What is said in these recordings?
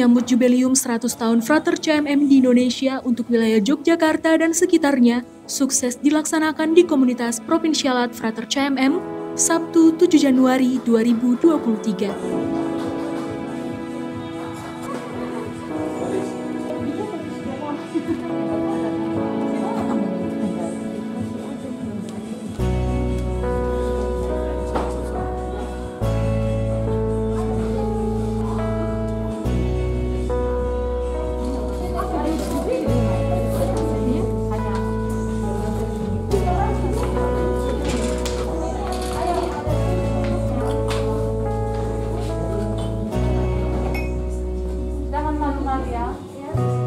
menyambut jubileum 100 tahun Frater CMM di Indonesia untuk wilayah Yogyakarta dan sekitarnya, sukses dilaksanakan di Komunitas Propinsialat Frater CMM, Sabtu 7 Januari 2023. Ya,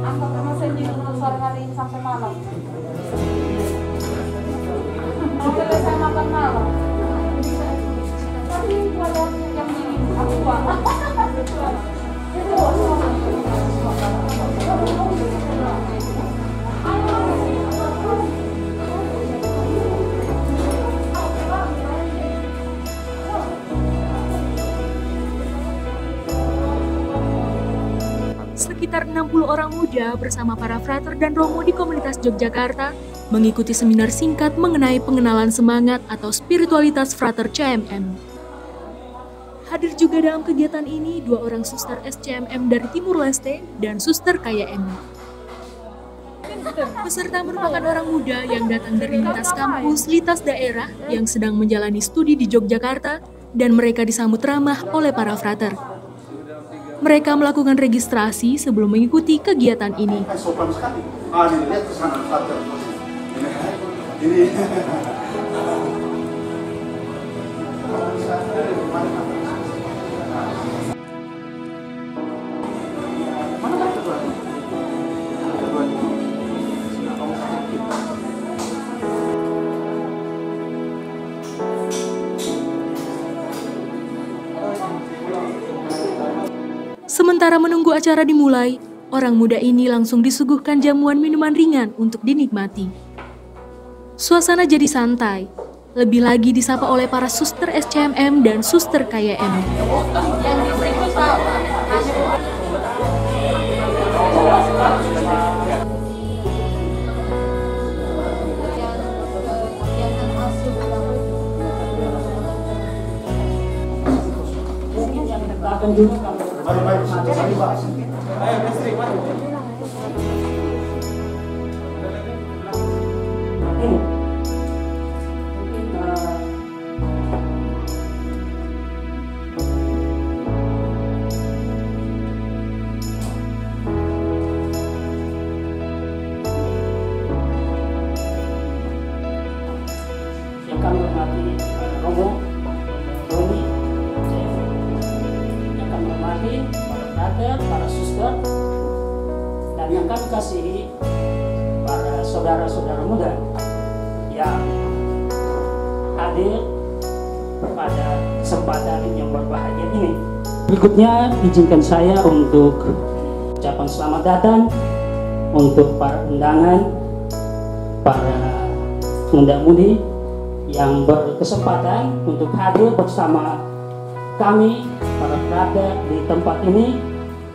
angkat mesin untuk sore hari sampai malam. Mau selesai makan malam. Tapi ada yang ini aku buang. Sekitar 60 orang muda bersama para frater dan romo di komunitas Yogyakarta mengikuti seminar singkat mengenai pengenalan semangat atau spiritualitas frater CMM. Hadir juga dalam kegiatan ini 2 orang suster SCMM dari Timur Leste dan suster KYM. Peserta merupakan orang muda yang datang dari lintas kampus, lintas daerah yang sedang menjalani studi di Yogyakarta dan mereka disambut ramah oleh para frater. Mereka melakukan registrasi sebelum mengikuti kegiatan ini. Sopan sekali. Dilihat ke sana frater. Ini. Sementara menunggu acara dimulai, orang muda ini langsung disuguhkan jamuan minuman ringan untuk dinikmati. Suasana jadi santai, lebih lagi disapa oleh para suster SCMM dan suster KYM. Mari bahas. Ayo, Mestri, mari. Yang kami hormati Romo, Doni, yang kami hormati para frater, para suster, dan yang kami kasihi para saudara-saudara muda yang hadir pada kesempatan yang berbahagia ini. Berikutnya izinkan saya untuk ucapan selamat datang untuk para undangan, para muda-mudi yang berkesempatan untuk hadir bersama kami para frater di tempat ini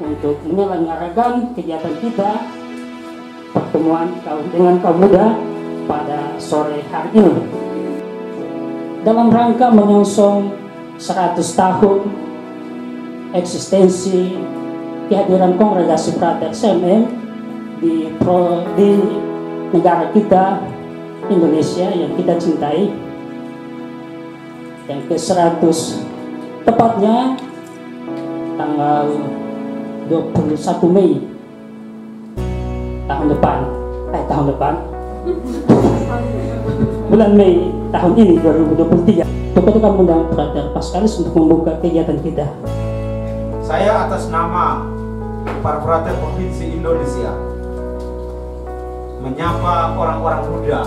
untuk menyelenggarakan kegiatan kita pertemuan dengan kaum muda pada sore hari ini dalam rangka menyongsong 100 tahun eksistensi kehadiran Kongregasi Frater CMM di negara kita Indonesia yang kita cintai, yang ke-100 tepatnya tanggal 21 Mei tahun depan bulan Mei tahun ini 2023. Untuk kami undang Frater Paskalis untuk membuka kegiatan kita. Saya atas nama para frater Provinsi Indonesia menyapa orang-orang muda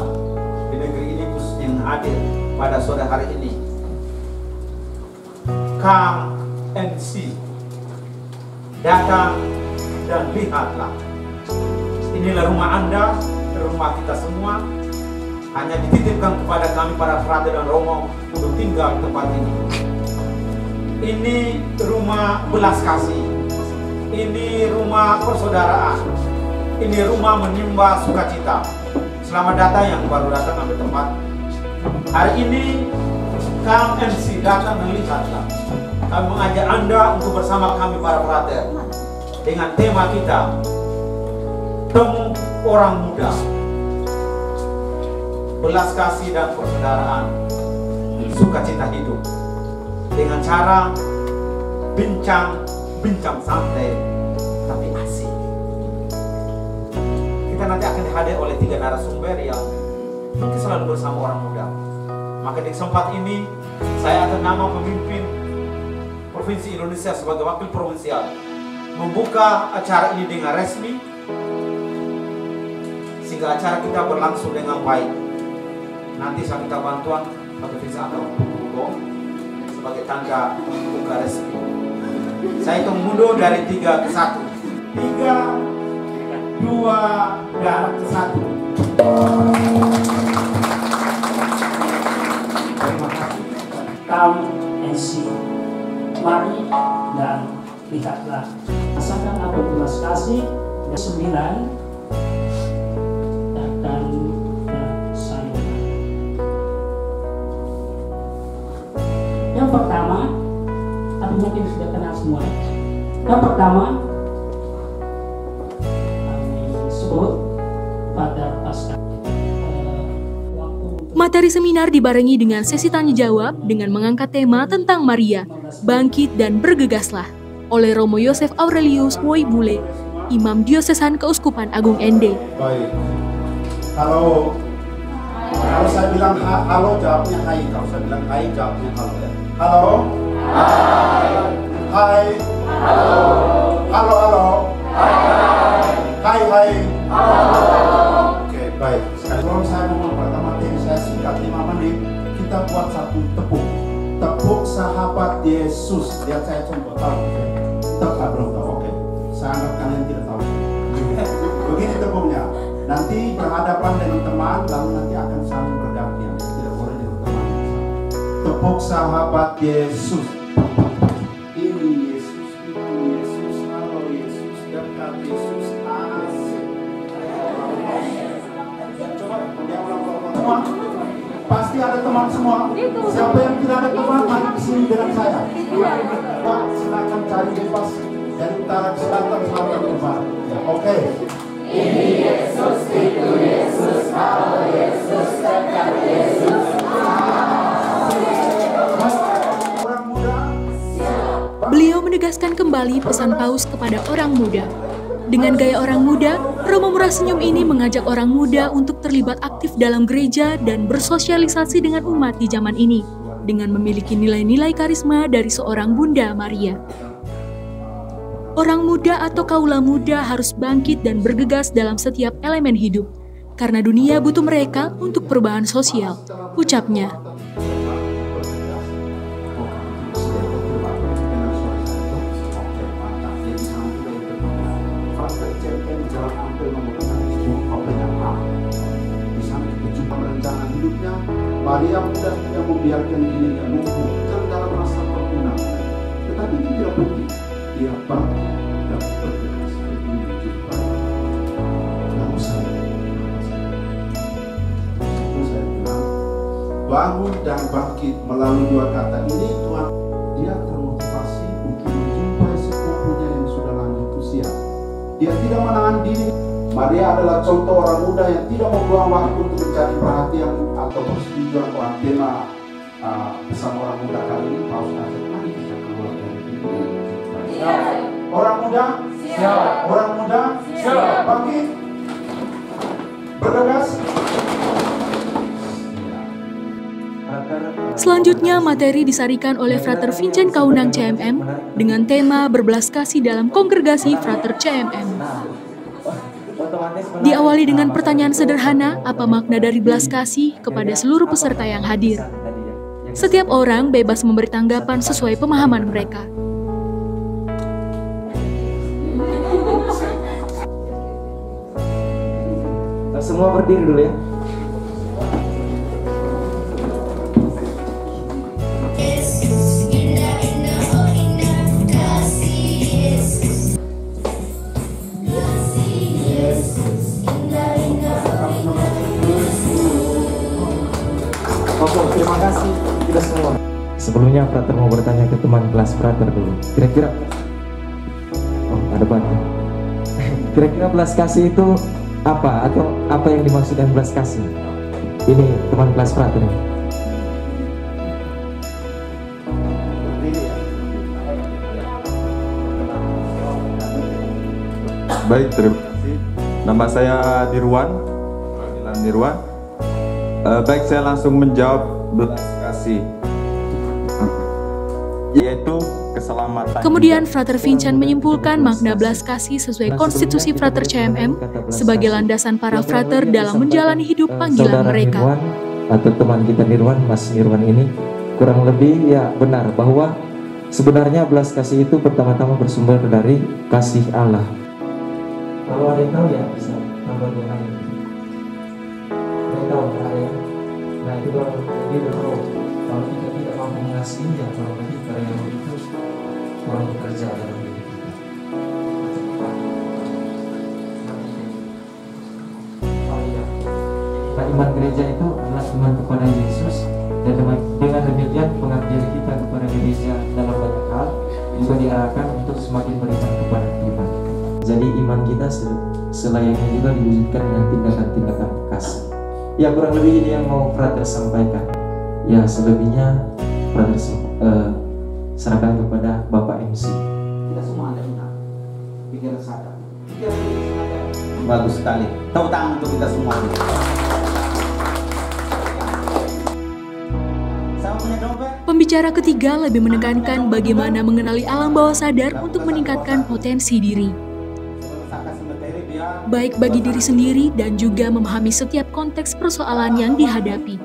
di negeri ini khususnya yang hadir pada sore hari ini. Come and see, datang dan lihatlah. Inilah rumah Anda, rumah kita semua. Hanya dititipkan kepada kami para frater dan romo untuk tinggal di tempat ini. Ini rumah belas kasih, Ini rumah persaudaraan. Ini rumah menyembah sukacita. Selamat datang yang baru datang ambil tempat. Hari ini KMC datang melihatlah. Kami mengajak Anda untuk bersama kami para frater dengan tema kita, Temu Orang Muda, belas kasih dan persaudaraan, sukacita hidup, dengan cara bincang santai tapi asik. Kita nanti akan dihadir oleh 3 narasumber yang selalu bersama orang muda. Maka di kesempatan ini saya akan nama pemimpin Provinsi Indonesia sebagai wakil provinsial membuka acara ini dengan resmi sehingga acara kita berlangsung dengan baik. Nanti saya minta bantuan bagi visa atau buku sebagai tanda buka resmi. Saya hitung mundur dari 3 ke 1. 3, 2, dan 1. Terima kasih. KMC, mari dan lihatlah. Rasakan apa belas kasih dan 9 akan saya. Yang pertama, tapi mungkin sudah kenal semua. Yang pertama, kami sebut pada pasca. Materi seminar dibarengi dengan sesi tanya jawab dengan mengangkat tema tentang Maria, bangkit dan bergegaslah, oleh Romo Yosef Aurelius Woibule, Imam Diosesan Keuskupan Agung Ende. Baik. Kalau saya bilang halo, jawabnya hai. Kalau saya bilang hai, jawabnya halo ya. Halo. Hai. Halo. Halo. Halo. Hai. Hai. Oke, baik. Sekarang saya mau pertama materi saya singkat 5 menit. Kita buat satu tepuk. Tepuk sahabat Yesus. Lihat saya contoh tahu. Kita belum tahu. Oke. Saya anggap kalian tidak tahu. Begini tepuknya. Nanti berhadapan dengan teman, lalu nanti akan saling bergantian. Tidak boleh dengan teman. Tepuk sahabat Yesus. Ini Yesus, itu Yesus, halo Yesus, dekat Yesus, asik. Coba dia ulang-ulang semua. Pasti ada teman semua. Siapa yang tidak ada teman, mari ke sini dengan saya. Pak, silakan cari bebas dari utara ke selatan, selatan ke barat. Ya, oke. Ini Yesus, itu Yesus, halo Yesus, dekat Yesus. Orang muda. Beliau menegaskan kembali pesan Paus kepada orang muda. Dengan gaya orang muda, Romo Murah Senyum ini mengajak orang muda untuk terlibat aktif dalam gereja dan bersosialisasi dengan umat di zaman ini, dengan memiliki nilai-nilai karisma dari seorang Bunda Maria. Orang muda atau kaula muda harus bangkit dan bergegas dalam setiap elemen hidup, karena dunia butuh mereka untuk perubahan sosial, ucapnya. Maria muda tidak membiarkan dirinya lumpuh dalam rasa terkunang, tetapi itu tidak penting. Dia bangkit dan bergegas menuju baik. Lalu saya bilang, bangun dan bangkit melalui 2 kata ini. Tuhan, dia termotivasi untuk menjumpai sepupunya yang sudah lanjut usia. Dia tidak menahan diri. Maria adalah contoh orang muda yang tidak membuang waktu untuk mencari perhatian atau persetujuan orang tema bersama orang muda kali ini. Paus ajak, mari kita keluar dari itu. Orang muda, siap. Orang muda, siap. Bangkit, bergegas. Selanjutnya, materi disarikan oleh Frater Vincent Kaunang CMM dengan tema berbelas kasih dalam kongregasi Frater CMM. Diawali dengan pertanyaan sederhana, apa makna dari belas kasih kepada seluruh peserta yang hadir. Setiap orang bebas memberi tanggapan sesuai pemahaman mereka. Semua berdiri dulu ya. Terima kasih kita semua. Sebelumnya Frater mau bertanya ke teman kelas Frater dulu. Kira-kira, oh ada banyak. Kira-kira belas kasih itu apa, atau apa yang dimaksud dengan belas kasih? Ini teman kelas Frater ini. Baik, terima kasih. Nama saya Dirwan, panggilan Dirwan. Baik, saya langsung menjawab belas kasih, yaitu keselamatan. Kemudian Frater Vincent menyimpulkan makna belas kasih sesuai konstitusi Frater CMM sebagai landasan para frater dalam menjalani hidup panggilan Saudara mereka. Nirwan, atau teman kita Nirwan, Mas Nirwan ini kurang lebih ya benar bahwa sebenarnya belas kasih itu pertama-tama bersumber dari kasih Allah. Kalau ada yang tahu ya bisa tambah dengan ini. Ada yang tahu ada ya. Nah itu kalau jadi roh. Kalau kita tidak mampu mengasihi ya kurang lebih karya roh itu kurang bekerja dalam diri kita. Oh iya. Nah, iman gereja itu adalah iman kepada Yesus, dan dengan demikian pengabdian kita kepada gereja dalam banyak hal juga diarahkan untuk semakin beriman kepada Tuhan. Jadi iman kita selayaknya juga diwujudkan dengan tindakan-tindakan kasih. Ya kurang lebih ini yang mau Frater sampaikan. Ya selebihnya Frater serahkan kepada Bapak MC. Kita semua ada benar. Pikiran sadar. Pikiran sadar. Bagus sekali. Tepuk tangan untuk kita semua. Sama punya dompet? Pembicara ketiga lebih menekankan bagaimana mengenali alam bawah sadar untuk meningkatkan potensi diri, baik bagi diri sendiri dan juga memahami setiap konteks persoalan yang dihadapi.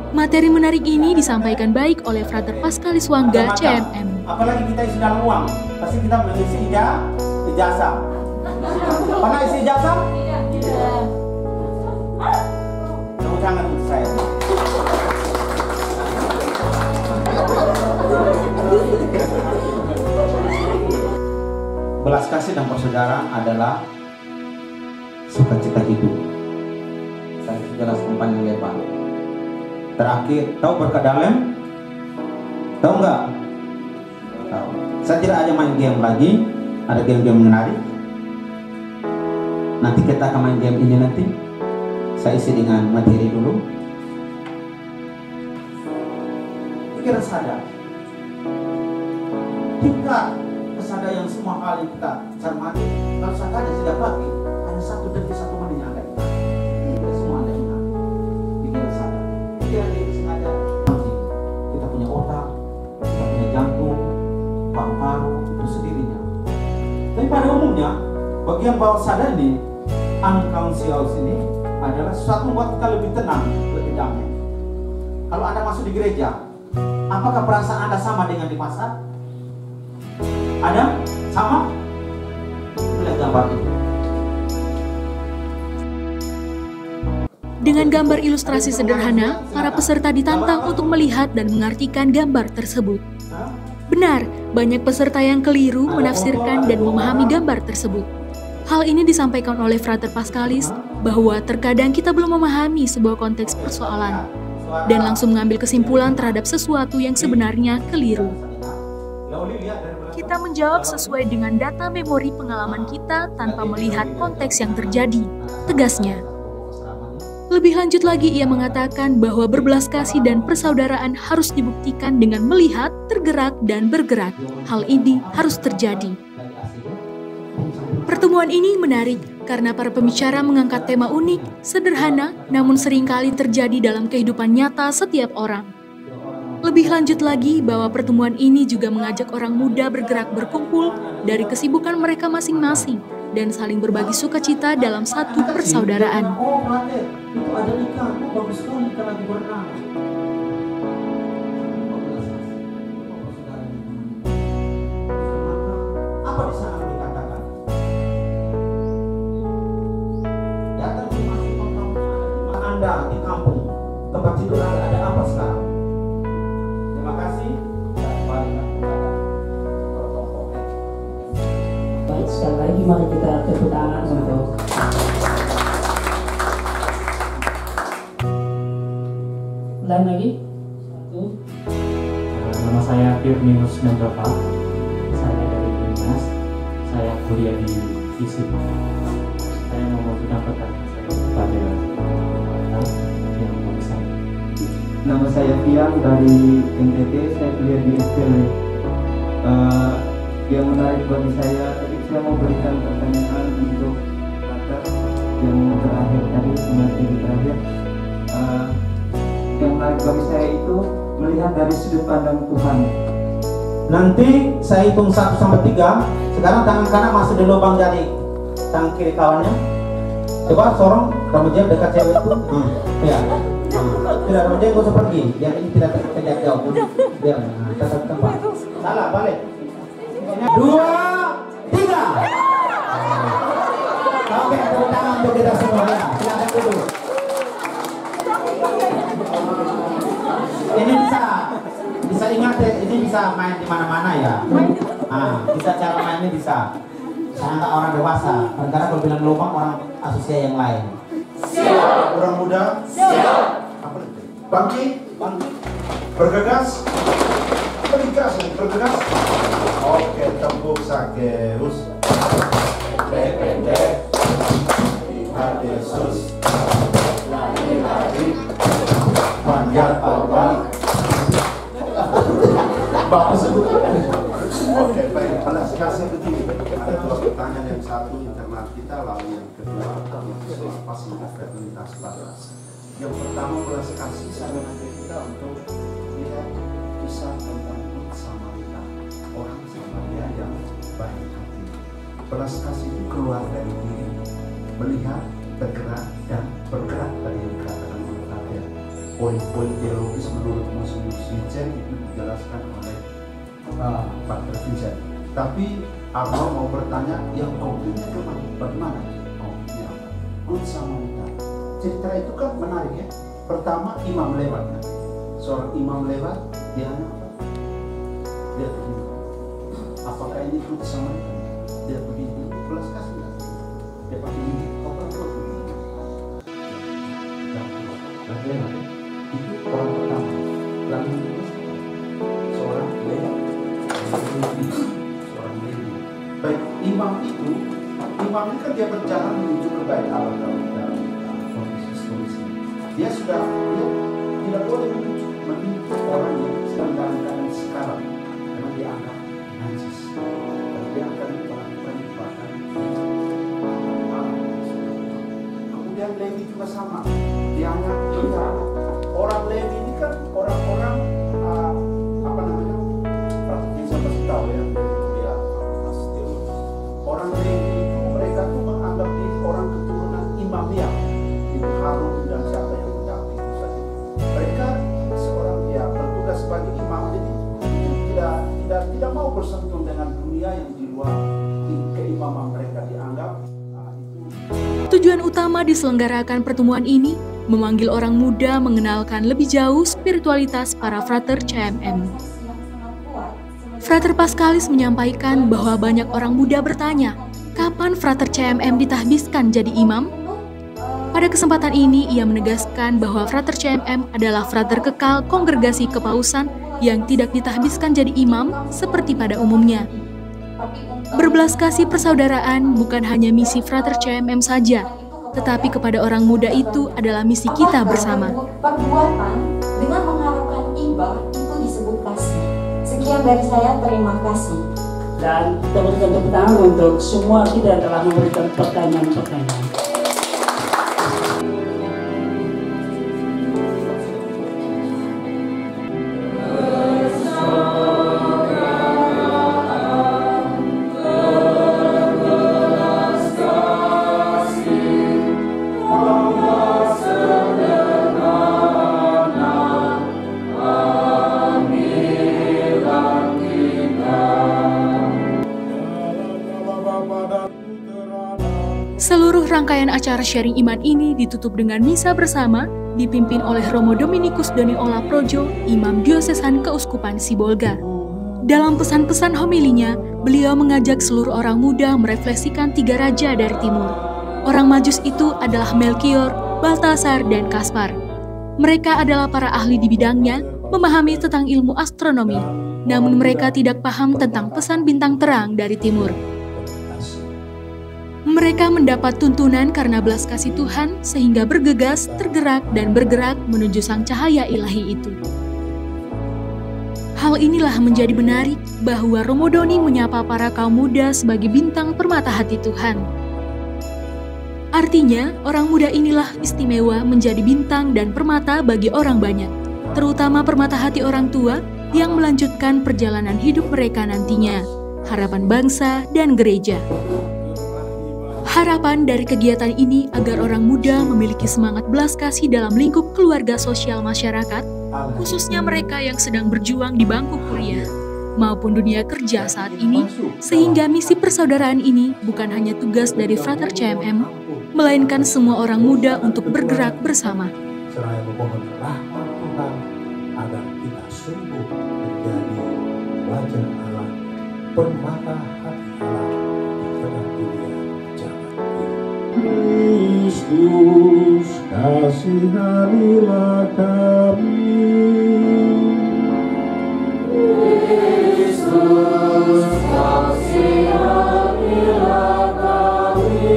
Materi menarik ini disampaikan baik oleh Frater Paskalis Wangga, CMM. Apalagi kita isi dalam uang, pasti kita mengisi ijazah. Pernah isi ijazah? Tidak. Tepuk tangan untuk saya. Belas kasih dan persaudaraan adalah sukacita hidup. Saya jelaskan panjang lebar. Terakhir, tahu berkat dalam? Tahu nggak? Tahu. Saya tidak ada main game lagi. Ada game-game menarik. Nanti kita akan main game ini nanti. Saya isi dengan materi dulu. Pikiran sadar. Tingkat kesadaran semua hal yang kita cermati. Kalau sadar sudah pagi, hanya 1 detik 1 menit yang ada. Kita semua ada ingat. Pikiran sadar. Pikiran itu sengaja. Kita punya otak, kita punya jantung, paru-paru itu sendirinya. Tapi pada umumnya, bagian bawah sadar ini, unconscious ini adalah sesuatu buat kita lebih tenang, lebih damai. Kalau Anda masuk di gereja, apakah perasaan Anda sama dengan di pasar? Ada? Sama? Lihat gambar itu. Dengan gambar ilustrasi sederhana, para peserta ditantang untuk melihat dan mengartikan gambar tersebut. Benar, banyak peserta yang keliru menafsirkan dan memahami gambar tersebut. Hal ini disampaikan oleh Frater Paskalis bahwa terkadang kita belum memahami sebuah konteks persoalan dan langsung mengambil kesimpulan terhadap sesuatu yang sebenarnya keliru. Kita menjawab sesuai dengan data memori pengalaman kita tanpa melihat konteks yang terjadi, tegasnya. Lebih lanjut lagi, ia mengatakan bahwa berbelas kasih dan persaudaraan harus dibuktikan dengan melihat, tergerak, dan bergerak. Hal ini harus terjadi. Pertemuan ini menarik karena para pembicara mengangkat tema unik, sederhana, namun seringkali terjadi dalam kehidupan nyata setiap orang. Lebih lanjut lagi bahwa pertemuan ini juga mengajak orang muda bergerak berkumpul dari kesibukan mereka masing-masing dan saling berbagi sukacita dalam satu persaudaraan. Oh, Frater, itu ada ikan. Oh, bagus sekali ikan lagi berenang. Apa di sana dikatakan? Datang ke masjid Anda di kampung, tempat tidur Anda ada apa sekarang? Terima kasih. Baik, sekali lagi mari kita tepuk tangan untuk lain lagi. Firminus Mendrapa. Saya dari Dinas. Saya kuliah di FISIP. Saya mau mengajukan pertanyaan saya kepada yang bersama. Nama saya Fian dari NTT. Saya kuliah di SPL. Yang menarik bagi saya, tadi saya mau berikan pertanyaan untuk Frater yang terakhir tadi, materi terakhir. Yang menarik bagi saya itu melihat dari sudut pandang Tuhan. Nanti saya hitung 1 sampai 3. Sekarang tangan kanan masuk di lubang jari tangan kiri kawannya. Coba sorong rambutnya dekat cewek itu. Ya. Tidak, rambutnya gak usah pergi. Biar ini tidak terkejap jauh. Biar tetap tempat. Salah, balik. 2, 3. Oke, tepuk tangan untuk kita semua ya. Silakan dulu. Ini bisa ingat ya, ini bisa main di mana-mana ya. Bisa cara mainnya bisa. Saya nggak orang dewasa. Karena kalau bilang lubang orang asosiasi yang lain. Siap. Orang muda. Siap. Apa itu? Bangkit. Bergegas. Bergegas. Oke, tembuk Sakeus. Pendek. Lihat Yesus. Lari. Panjat obat. Bagus. Oke, baik. Belas kasih begini. Ada 2 pertanyaan, yang satu internal kita, lalu yang kedua soal fasilitas batas. Yang pertama belas kasih saya mengajak kita untuk lihat kisah tentang Samaria, orang Samaria yang baik hati. Belas kasih itu keluar dari diri, melihat, bergerak dan bergerak tadi yang dikatakan oleh Rakyat. Poin-poin teologis menurut Monsignor Vincent itu dijelaskan oleh Pak Vincent. Tapi Arno mau bertanya, yang konkretnya kemana? Bagaimana? Konkretnya apa? Good Samaritan. Cerita itu kan menarik ya. Pertama imam lewat kan? Seorang imam lewat, dia apa? Dia begini. Apakah ini Good Samaritan? Dia begini. Belas kasih lah. Dia pakai ini. Kau perempuan begini. Dan lewat. Itu orang pertama. Lalu seorang lewat. Seorang Lewi. Baik, imam ini kan dia berjalan menuju ke bait Allah dalam kondisi historis ini. Dia tidak boleh menuju orang yang sedang dalam keadaan sekarang karena dia anggap najis. Dan dia akan melakukan ibadah. Kemudian Lewi juga sama. Dia anggap orang Lewi ini kan orang-orang tahu ya, dia orang Lewi itu mereka tuh menganggap diri orang keturunan Imam yang itu Harun dan siapa yang mendampingi itu saja. Mereka seorang bertugas sebagai imam, jadi tidak mau bersentuh dengan dunia yang di luar keimaman mereka dianggap. Tujuan utama diselenggarakan pertemuan ini memanggil orang muda mengenalkan lebih jauh spiritualitas para frater CMM. Frater Pascalis menyampaikan bahwa banyak orang muda bertanya, kapan frater CMM ditahbiskan jadi imam? Pada kesempatan ini, ia menegaskan bahwa frater CMM adalah frater kekal kongregasi kepausan yang tidak ditahbiskan jadi imam seperti pada umumnya. Berbelas kasih persaudaraan bukan hanya misi frater CMM saja, tetapi kepada orang muda itu adalah misi kita bersama. Perbuatan dengan mengharapkan imbal itu disebut kasih. Sekian dari saya, terima kasih. Dan kita berikan tepuk tangan untuk semua kita telah memberikan pertanyaan-pertanyaan. Seluruh rangkaian acara sharing iman ini ditutup dengan misa bersama dipimpin oleh Romo Dominikus Doni Ola Projo, Imam Diosesan Keuskupan Sibolga. Dalam pesan-pesan homilinya, beliau mengajak seluruh orang muda merefleksikan 3 raja dari timur. Orang Majus itu adalah Melkior, Baltasar, dan Kaspar. Mereka adalah para ahli di bidangnya, memahami tentang ilmu astronomi. namun mereka tidak paham tentang pesan bintang terang dari timur. Mereka mendapat tuntunan karena belas kasih Tuhan sehingga bergegas, tergerak, dan bergerak menuju sang cahaya ilahi itu. Hal inilah menjadi menarik bahwa Romo Doni menyapa para kaum muda sebagai bintang permata hati Tuhan. Artinya, orang muda inilah istimewa menjadi bintang dan permata bagi orang banyak, terutama permata hati orang tua yang melanjutkan perjalanan hidup mereka nantinya, harapan bangsa dan gereja. Harapan dari kegiatan ini agar orang muda memiliki semangat belas kasih dalam lingkup keluarga sosial masyarakat, khususnya mereka yang sedang berjuang di bangku kuliah maupun dunia kerja saat ini, sehingga misi persaudaraan ini bukan hanya tugas dari Frater CMM, melainkan semua orang muda untuk bergerak bersama. Seraya memohon rahmat Tuhan agar kita sungguh menjadi wajah Allah, permata hati Allah di tengah dunia jagat ini. Kristus, kasihanilah kami. Kristus, kasihanilah kami.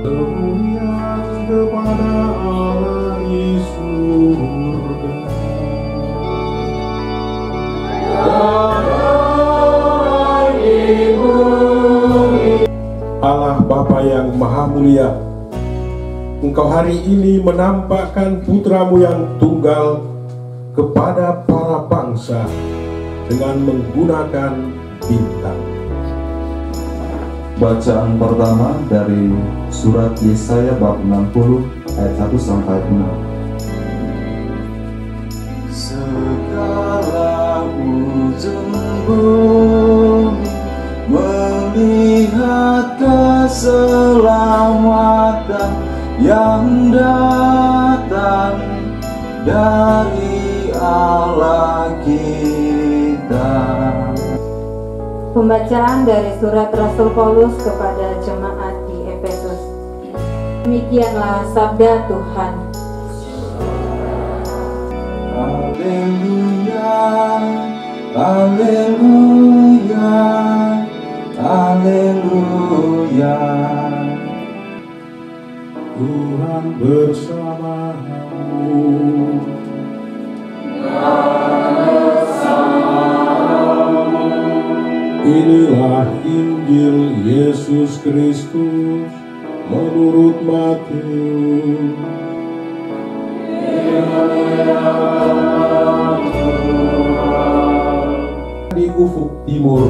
Kemuliaan kepada Allah di surga. Allah Bapa yang Maha Mulia, Engkau hari ini menampakkan putramu yang tunggal kepada para bangsa dengan menggunakan bintang. Bacaan pertama dari surat Yesaya bab 60 ayat 1 sampai 6. Segala ujung bumi melihat keselamatan yang datang dari Allah kita. Pembacaan dari surat Rasul Paulus kepada jemaat di Efesus. Demikianlah sabda Tuhan. Haleluya, haleluya, haleluya. Tuhan bersamamu. Inilah Injil Yesus Kristus menurut Matius. Di ufuk timur,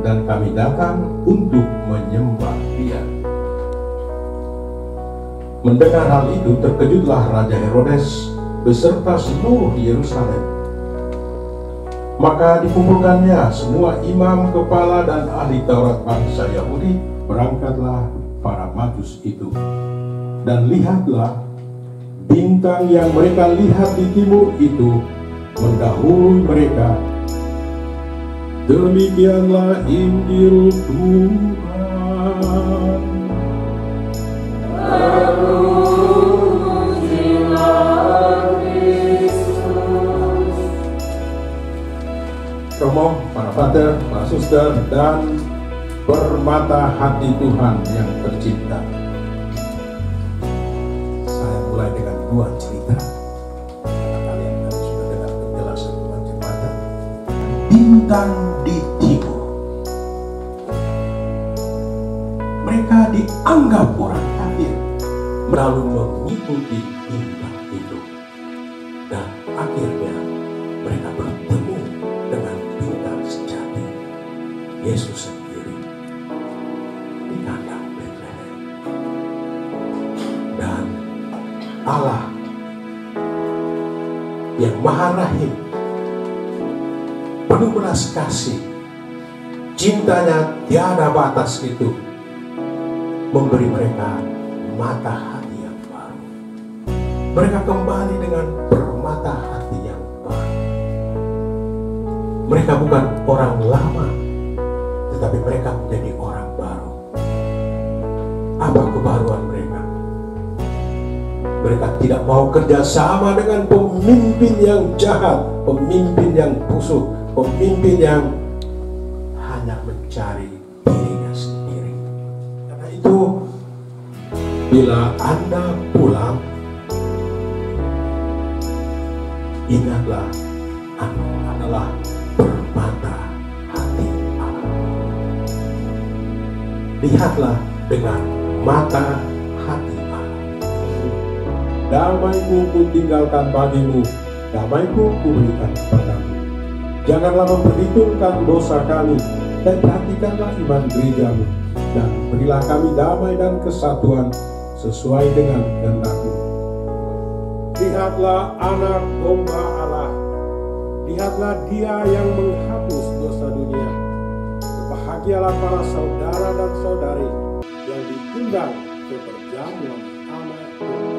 dan kami datang untuk menyembah Dia. Mendengar hal itu, terkejutlah Raja Herodes beserta seluruh Yerusalem. Maka dikumpulkannya semua imam, kepala, dan ahli Taurat bangsa Yahudi. Berangkatlah para Majus itu, dan lihatlah, bintang yang mereka lihat di timur itu mendahului mereka. Demikianlah Injil Tuhan. Romo, para pater, para suster, dan permata hati Tuhan yang tercinta. Saya mulai dengan dua cerita. Kalian tadi sudah dengar penjelasan macam-macam. Bintang di timur. Mereka dianggap orang kafir, lalu mengikuti bintang itu, dan akhirnya mereka bertemu dengan bintang sejati, Yesus sendiri, di kandang Betlehem. Dan Allah yang Maha Rahim, penuh belas kasih, cintanya tiada batas itu, memberi mereka mata hati yang baru. Mereka kembali dengan permata hati yang baru. Mereka bukan orang lama, tetapi mereka menjadi orang baru. Apa kebaruan mereka? Mereka tidak mau kerjasama dengan pemimpin yang jahat, pemimpin yang busuk, pemimpin yang hanya mencari dirinya sendiri. Karena itu, bila Anda pulang, ingatlah Anda adalah bermata hati Allah. Lihatlah dengan mata hati Allah. Damai-Ku kutinggalkan bagimu, damai-Ku kuberikan kepadamu. Janganlah memperhitungkan dosa kami, dan perhatikanlah iman gerejamu, dan berilah kami damai dan kesatuan sesuai dengan kehendak-Mu. Lihatlah anak domba Allah, lihatlah Dia yang menghapus dosa dunia. Berbahagialah para saudara dan saudari yang diundang ke perjamuan anak domba.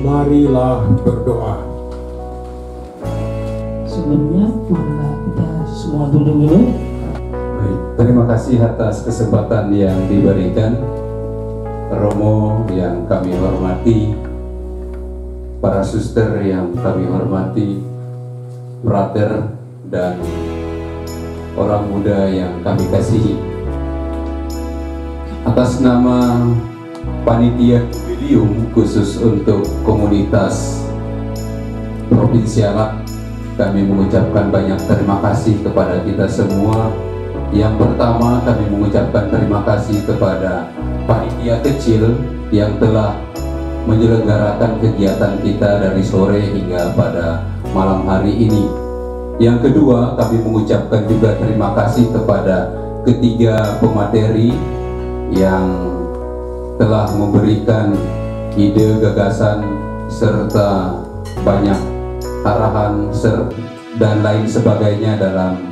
Marilah berdoa. Sebelumnya, marilah kita semua duduk dulu. Baik, terima kasih atas kesempatan yang diberikan. Romo yang kami hormati, para suster yang kami hormati, frater dan orang muda yang kami kasihi. Atas nama Panitia Jubilium khusus untuk komunitas Provinsi Alak, kami mengucapkan banyak terima kasih kepada kita semua. Yang pertama, kami mengucapkan terima kasih kepada panitia kecil yang telah menyelenggarakan kegiatan kita dari sore hingga pada malam hari ini. Yang kedua, kami mengucapkan juga terima kasih kepada ketiga pemateri yang telah memberikan ide, gagasan, serta banyak arahan dan lain sebagainya dalam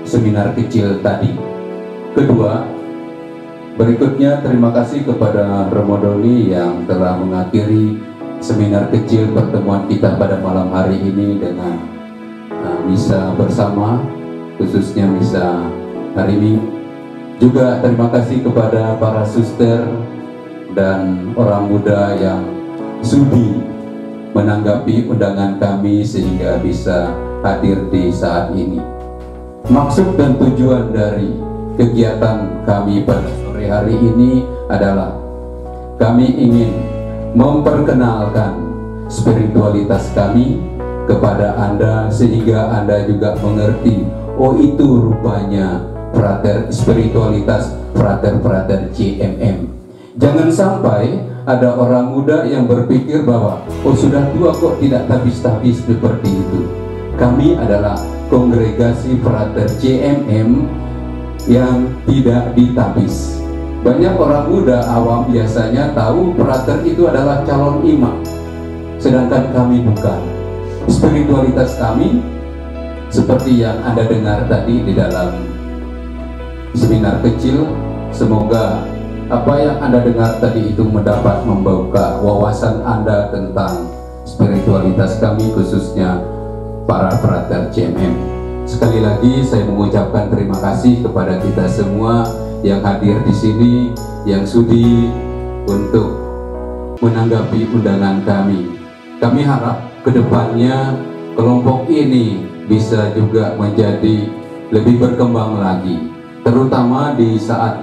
seminar kecil tadi. Kedua, berikutnya terima kasih kepada Romo Doni yang telah mengakhiri seminar kecil pertemuan kita pada malam hari ini dengan misa bersama, khususnya misa hari Minggu. Juga terima kasih kepada para suster dan orang muda yang sudi menanggapi undangan kami sehingga bisa hadir di saat ini. Maksud dan tujuan dari kegiatan kami pada sore hari ini adalah kami ingin memperkenalkan spiritualitas kami kepada Anda sehingga Anda juga mengerti, oh itu rupanya frater spiritualitas, frater CMM. Jangan sampai ada orang muda yang berpikir bahwa oh sudah tua kok tidak habis-habis seperti itu. Kami adalah kongregasi frater CMM yang tidak ditabis. Banyak orang muda awam biasanya tahu frater itu adalah calon imam, sedangkan kami bukan. Spiritualitas kami seperti yang Anda dengar tadi di dalam seminar kecil, semoga apa yang Anda dengar tadi itu mendapat membuka wawasan Anda tentang spiritualitas kami, khususnya para frater CMM. Sekali lagi saya mengucapkan terima kasih kepada kita semua yang hadir di sini, yang sudi untuk menanggapi undangan kami. Kami harap kedepannya kelompok ini bisa juga menjadi lebih berkembang lagi, terutama di saat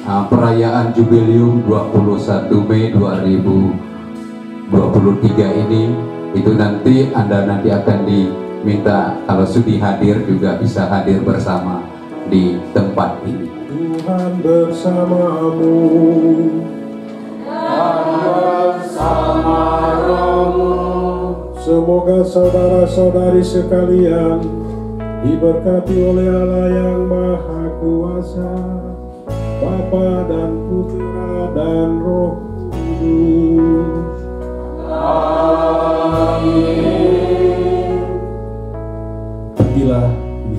perayaan Jubilium 21 Mei 2023 ini. Itu nanti Anda akan diminta kalau sudi hadir juga bisa hadir bersama di tempat ini. Tuhan bersamamu dan bersama rohmu. Semoga saudara-saudari sekalian diberkati oleh Allah yang Maha Kuasa, Bapa dan Putra dan Roh Kudus.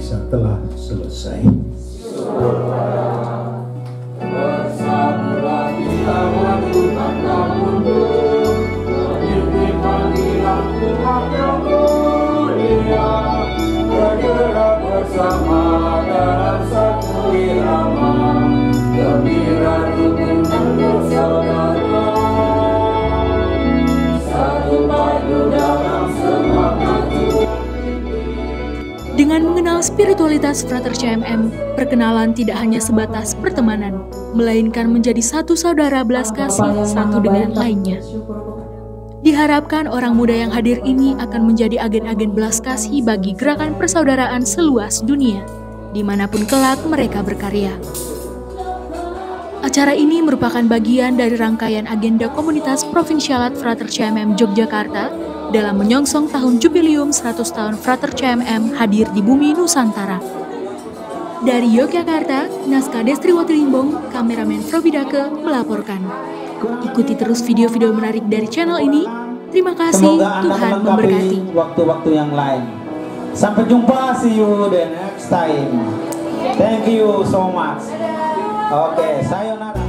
bisa telah selesai. Bersatulah kita melakukan mundur, meniti panggilan Tuhan yang mulia, bergerak bersama dalam satu irama, gembira rukun dan bersaudara, satu padu dalam semangat Tuhan. Dengan mengenal spiritualitas Frater CMM, perkenalan tidak hanya sebatas pertemanan, melainkan menjadi satu saudara belas kasih satu dengan lainnya. Diharapkan orang muda yang hadir ini akan menjadi agen-agen belas kasih bagi gerakan persaudaraan seluas dunia, dimanapun kelak mereka berkarya. Acara ini merupakan bagian dari rangkaian agenda komunitas Provinsialat Frater CMM Yogyakarta dalam menyongsong tahun jubileum 100 tahun Frater CMM hadir di bumi Nusantara. Dari Yogyakarta, Naskah Destri Watilimbong, kameramen Frobidake melaporkan. Ikuti terus video-video menarik dari channel ini. Terima kasih, Tuhan memberkati. Waktu-waktu yang lain. Sampai jumpa, see you the next time. Thank you so much. Oke, sayonara.